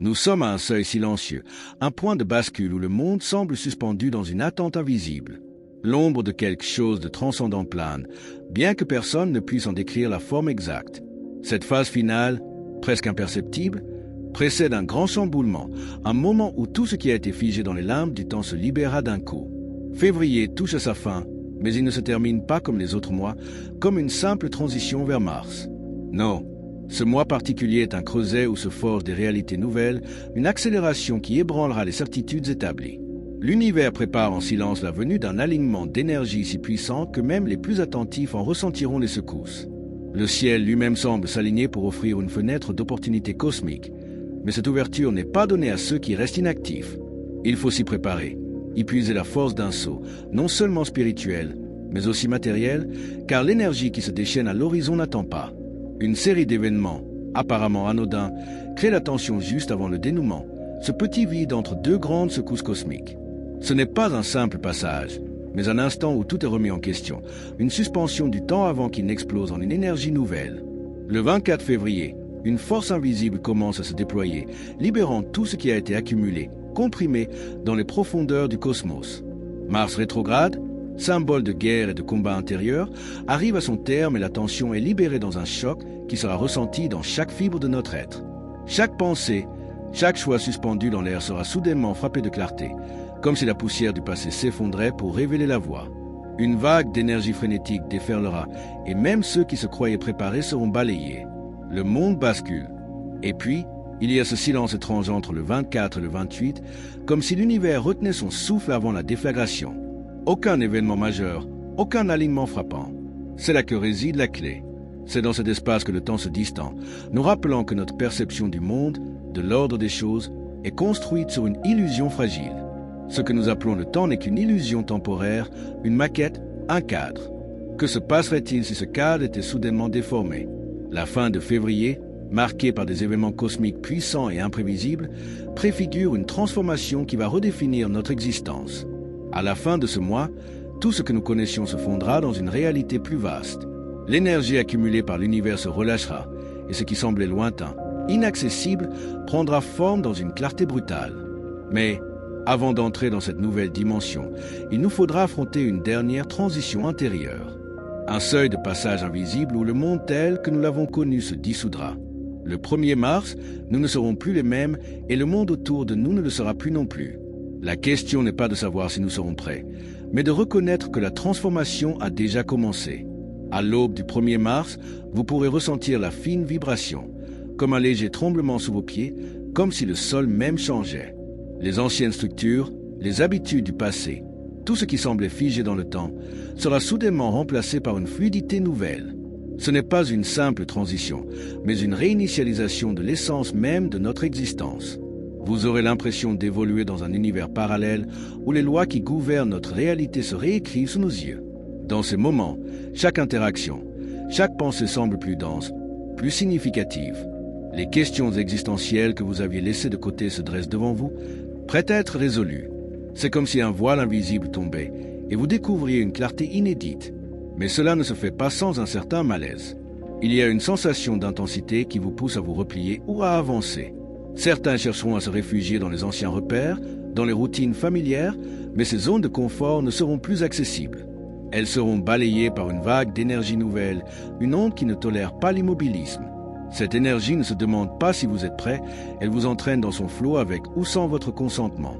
Nous sommes à un seuil silencieux, un point de bascule où le monde semble suspendu dans une attente invisible. L'ombre de quelque chose de transcendant plane, bien que personne ne puisse en décrire la forme exacte. Cette phase finale, presque imperceptible, précède un grand chamboulement, un moment où tout ce qui a été figé dans les limbes du temps se libéra d'un coup. Février touche à sa fin, mais il ne se termine pas comme les autres mois, comme une simple transition vers Mars. Non, ce mois particulier est un creuset où se forgent des réalités nouvelles, une accélération qui ébranlera les certitudes établies. L'univers prépare en silence la venue d'un alignement d'énergie si puissant que même les plus attentifs en ressentiront les secousses. Le ciel lui-même semble s'aligner pour offrir une fenêtre d'opportunité cosmique, mais cette ouverture n'est pas donnée à ceux qui restent inactifs. Il faut s'y préparer, y puiser la force d'un saut, non seulement spirituel, mais aussi matériel, car l'énergie qui se déchaîne à l'horizon n'attend pas. Une série d'événements, apparemment anodins, crée la tension juste avant le dénouement, ce petit vide entre deux grandes secousses cosmiques. Ce n'est pas un simple passage, mais un instant où tout est remis en question, une suspension du temps avant qu'il n'explose en une énergie nouvelle. Le 24 février, une force invisible commence à se déployer, libérant tout ce qui a été accumulé, comprimé dans les profondeurs du cosmos. Mars rétrograde, symbole de guerre et de combat intérieur, arrive à son terme et la tension est libérée dans un choc qui sera ressenti dans chaque fibre de notre être. Chaque pensée, chaque choix suspendu dans l'air sera soudainement frappé de clarté, comme si la poussière du passé s'effondrait pour révéler la voie. Une vague d'énergie frénétique déferlera, et même ceux qui se croyaient préparés seront balayés. Le monde bascule. Et puis, il y a ce silence étrange entre le 24 et le 28, comme si l'univers retenait son souffle avant la déflagration. Aucun événement majeur, aucun alignement frappant. C'est là que réside la clé. C'est dans cet espace que le temps se distend, nous rappelant que notre perception du monde, de l'ordre des choses, est construite sur une illusion fragile. Ce que nous appelons le temps n'est qu'une illusion temporaire, une maquette, un cadre. Que se passerait-il si ce cadre était soudainement déformé? La fin de février, marquée par des événements cosmiques puissants et imprévisibles, préfigure une transformation qui va redéfinir notre existence. À la fin de ce mois, tout ce que nous connaissions se fondra dans une réalité plus vaste. L'énergie accumulée par l'univers se relâchera, et ce qui semblait lointain, inaccessible, prendra forme dans une clarté brutale. Mais, avant d'entrer dans cette nouvelle dimension, il nous faudra affronter une dernière transition intérieure. Un seuil de passage invisible où le monde tel que nous l'avons connu se dissoudra. Le 1er mars, nous ne serons plus les mêmes et le monde autour de nous ne le sera plus non plus. La question n'est pas de savoir si nous serons prêts, mais de reconnaître que la transformation a déjà commencé. À l'aube du 1er mars, vous pourrez ressentir la fine vibration, comme un léger tremblement sous vos pieds, comme si le sol même changeait. Les anciennes structures, les habitudes du passé, tout ce qui semblait figé dans le temps, sera soudainement remplacé par une fluidité nouvelle. Ce n'est pas une simple transition, mais une réinitialisation de l'essence même de notre existence. Vous aurez l'impression d'évoluer dans un univers parallèle où les lois qui gouvernent notre réalité se réécrivent sous nos yeux. Dans ces moments, chaque interaction, chaque pensée semble plus dense, plus significative. Les questions existentielles que vous aviez laissées de côté se dressent devant vous, prêtes à être résolues. C'est comme si un voile invisible tombait et vous découvriez une clarté inédite. Mais cela ne se fait pas sans un certain malaise. Il y a une sensation d'intensité qui vous pousse à vous replier ou à avancer. Certains chercheront à se réfugier dans les anciens repères, dans les routines familières, mais ces zones de confort ne seront plus accessibles. Elles seront balayées par une vague d'énergie nouvelle, une onde qui ne tolère pas l'immobilisme. Cette énergie ne se demande pas si vous êtes prêt, elle vous entraîne dans son flot avec ou sans votre consentement.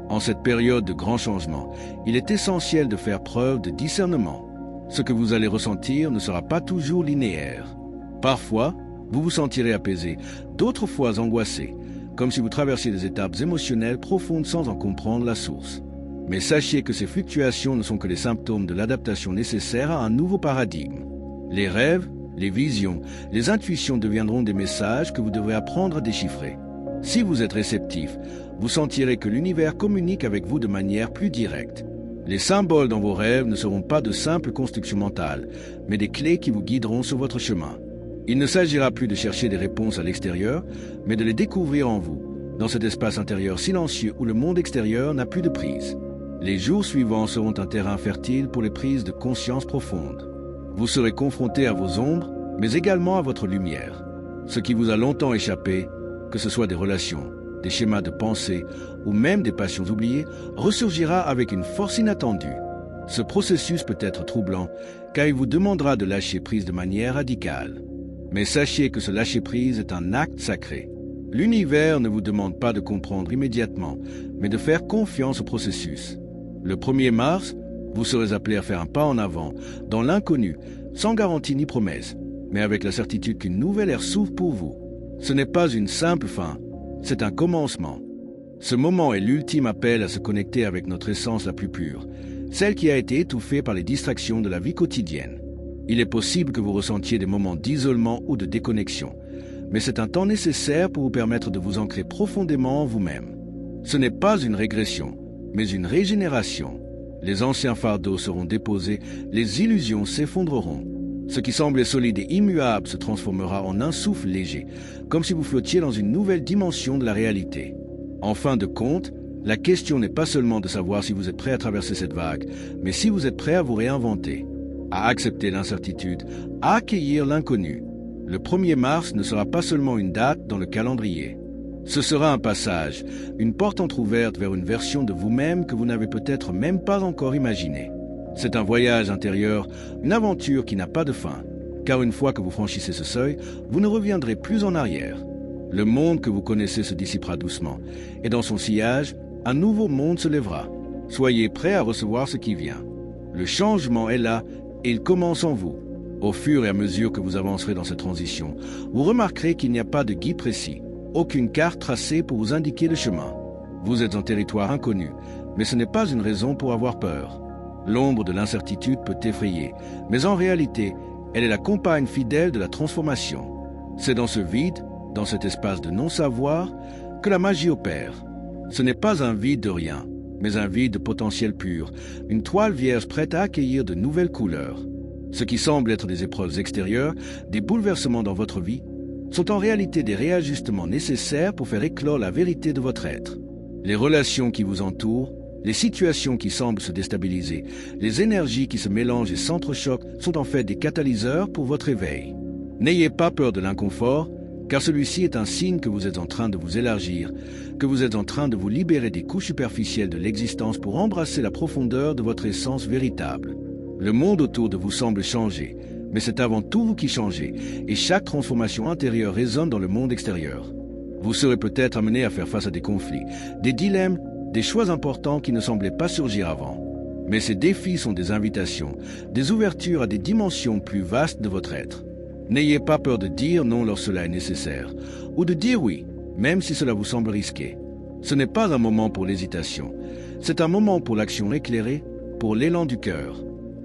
En cette période de grands changements, il est essentiel de faire preuve de discernement. Ce que vous allez ressentir ne sera pas toujours linéaire. Parfois, vous vous sentirez apaisé, d'autres fois angoissé, comme si vous traversiez des étapes émotionnelles profondes sans en comprendre la source. Mais sachez que ces fluctuations ne sont que les symptômes de l'adaptation nécessaire à un nouveau paradigme. Les rêves, les visions, les intuitions deviendront des messages que vous devrez apprendre à déchiffrer. Si vous êtes réceptif, vous sentirez que l'univers communique avec vous de manière plus directe. Les symboles dans vos rêves ne seront pas de simples constructions mentales, mais des clés qui vous guideront sur votre chemin. Il ne s'agira plus de chercher des réponses à l'extérieur, mais de les découvrir en vous, dans cet espace intérieur silencieux où le monde extérieur n'a plus de prise. Les jours suivants seront un terrain fertile pour les prises de conscience profondes. Vous serez confronté à vos ombres, mais également à votre lumière. Ce qui vous a longtemps échappé, que ce soit des relations, des schémas de pensée ou même des passions oubliées ressurgira avec une force inattendue. Ce processus peut être troublant car il vous demandera de lâcher prise de manière radicale. Mais sachez que ce lâcher-prise est un acte sacré. L'univers ne vous demande pas de comprendre immédiatement, mais de faire confiance au processus. Le 1er mars, vous serez appelé à faire un pas en avant, dans l'inconnu, sans garantie ni promesse, mais avec la certitude qu'une nouvelle ère s'ouvre pour vous. Ce n'est pas une simple fin, c'est un commencement. Ce moment est l'ultime appel à se connecter avec notre essence la plus pure, celle qui a été étouffée par les distractions de la vie quotidienne. Il est possible que vous ressentiez des moments d'isolement ou de déconnexion, mais c'est un temps nécessaire pour vous permettre de vous ancrer profondément en vous-même. Ce n'est pas une régression, mais une régénération. Les anciens fardeaux seront déposés, les illusions s'effondreront. Ce qui semblait solide et immuable se transformera en un souffle léger, comme si vous flottiez dans une nouvelle dimension de la réalité. En fin de compte, la question n'est pas seulement de savoir si vous êtes prêt à traverser cette vague, mais si vous êtes prêt à vous réinventer, à accepter l'incertitude, à accueillir l'inconnu. Le 1er mars ne sera pas seulement une date dans le calendrier. Ce sera un passage, une porte entrouverte vers une version de vous-même que vous n'avez peut-être même pas encore imaginée. C'est un voyage intérieur, une aventure qui n'a pas de fin, car une fois que vous franchissez ce seuil, vous ne reviendrez plus en arrière. Le monde que vous connaissez se dissipera doucement, et dans son sillage, un nouveau monde se lèvera. Soyez prêts à recevoir ce qui vient. Le changement est là, et il commence en vous. Au fur et à mesure que vous avancerez dans cette transition, vous remarquerez qu'il n'y a pas de guide précis, aucune carte tracée pour vous indiquer le chemin. Vous êtes en territoire inconnu, mais ce n'est pas une raison pour avoir peur. L'ombre de l'incertitude peut effrayer, mais en réalité, elle est la compagne fidèle de la transformation. C'est dans ce vide, dans cet espace de non-savoir, que la magie opère. Ce n'est pas un vide de rien, mais un vide de potentiel pur, une toile vierge prête à accueillir de nouvelles couleurs. Ce qui semble être des épreuves extérieures, des bouleversements dans votre vie, sont en réalité des réajustements nécessaires pour faire éclore la vérité de votre être. Les relations qui vous entourent, les situations qui semblent se déstabiliser, les énergies qui se mélangent et s'entrechoquent sont en fait des catalyseurs pour votre éveil. N'ayez pas peur de l'inconfort, car celui-ci est un signe que vous êtes en train de vous élargir, que vous êtes en train de vous libérer des couches superficielles de l'existence pour embrasser la profondeur de votre essence véritable. Le monde autour de vous semble changer, mais c'est avant tout vous qui changez, et chaque transformation intérieure résonne dans le monde extérieur. Vous serez peut-être amené à faire face à des conflits, des dilemmes, des choix importants qui ne semblaient pas surgir avant. Mais ces défis sont des invitations, des ouvertures à des dimensions plus vastes de votre être. N'ayez pas peur de dire non lorsque cela est nécessaire, ou de dire oui, même si cela vous semble risqué. Ce n'est pas un moment pour l'hésitation, c'est un moment pour l'action éclairée, pour l'élan du cœur.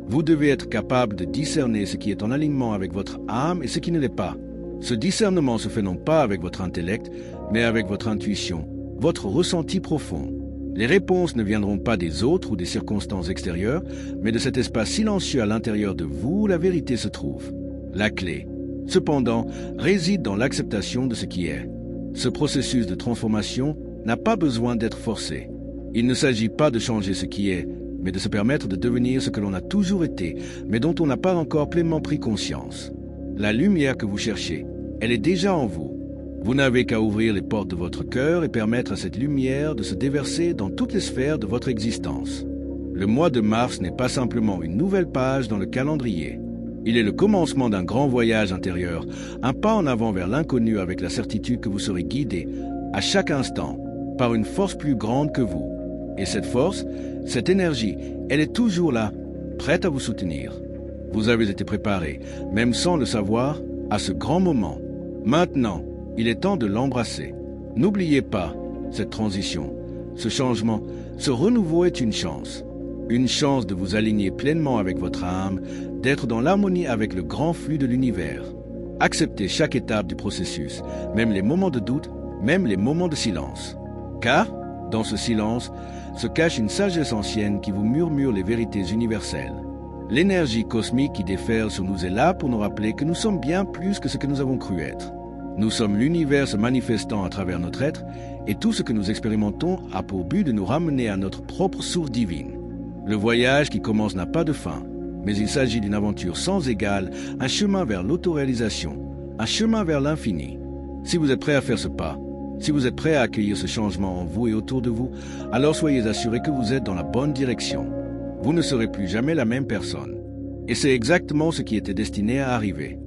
Vous devez être capable de discerner ce qui est en alignement avec votre âme et ce qui ne l'est pas. Ce discernement se fait non pas avec votre intellect, mais avec votre intuition, votre ressenti profond. Les réponses ne viendront pas des autres ou des circonstances extérieures, mais de cet espace silencieux à l'intérieur de vous où la vérité se trouve. La clé, cependant, réside dans l'acceptation de ce qui est. Ce processus de transformation n'a pas besoin d'être forcé. Il ne s'agit pas de changer ce qui est, mais de se permettre de devenir ce que l'on a toujours été, mais dont on n'a pas encore pleinement pris conscience. La lumière que vous cherchez, elle est déjà en vous. Vous n'avez qu'à ouvrir les portes de votre cœur et permettre à cette lumière de se déverser dans toutes les sphères de votre existence. Le mois de mars n'est pas simplement une nouvelle page dans le calendrier. Il est le commencement d'un grand voyage intérieur, un pas en avant vers l'inconnu avec la certitude que vous serez guidé, à chaque instant, par une force plus grande que vous. Et cette force, cette énergie, elle est toujours là, prête à vous soutenir. Vous avez été préparé, même sans le savoir, à ce grand moment. Maintenant, il est temps de l'embrasser. N'oubliez pas cette transition, ce changement, ce renouveau est une chance. Une chance de vous aligner pleinement avec votre âme, d'être dans l'harmonie avec le grand flux de l'univers. Acceptez chaque étape du processus, même les moments de doute, même les moments de silence. Car, dans ce silence, se cache une sagesse ancienne qui vous murmure les vérités universelles. L'énergie cosmique qui déferle sur nous est là pour nous rappeler que nous sommes bien plus que ce que nous avons cru être. Nous sommes l'univers se manifestant à travers notre être, et tout ce que nous expérimentons a pour but de nous ramener à notre propre source divine. Le voyage qui commence n'a pas de fin, mais il s'agit d'une aventure sans égale, un chemin vers l'autoréalisation, un chemin vers l'infini. Si vous êtes prêt à faire ce pas, Si vous êtes prêt à accueillir ce changement en vous et autour de vous, alors soyez assurés que vous êtes dans la bonne direction. Vous ne serez plus jamais la même personne. Et c'est exactement ce qui était destiné à arriver.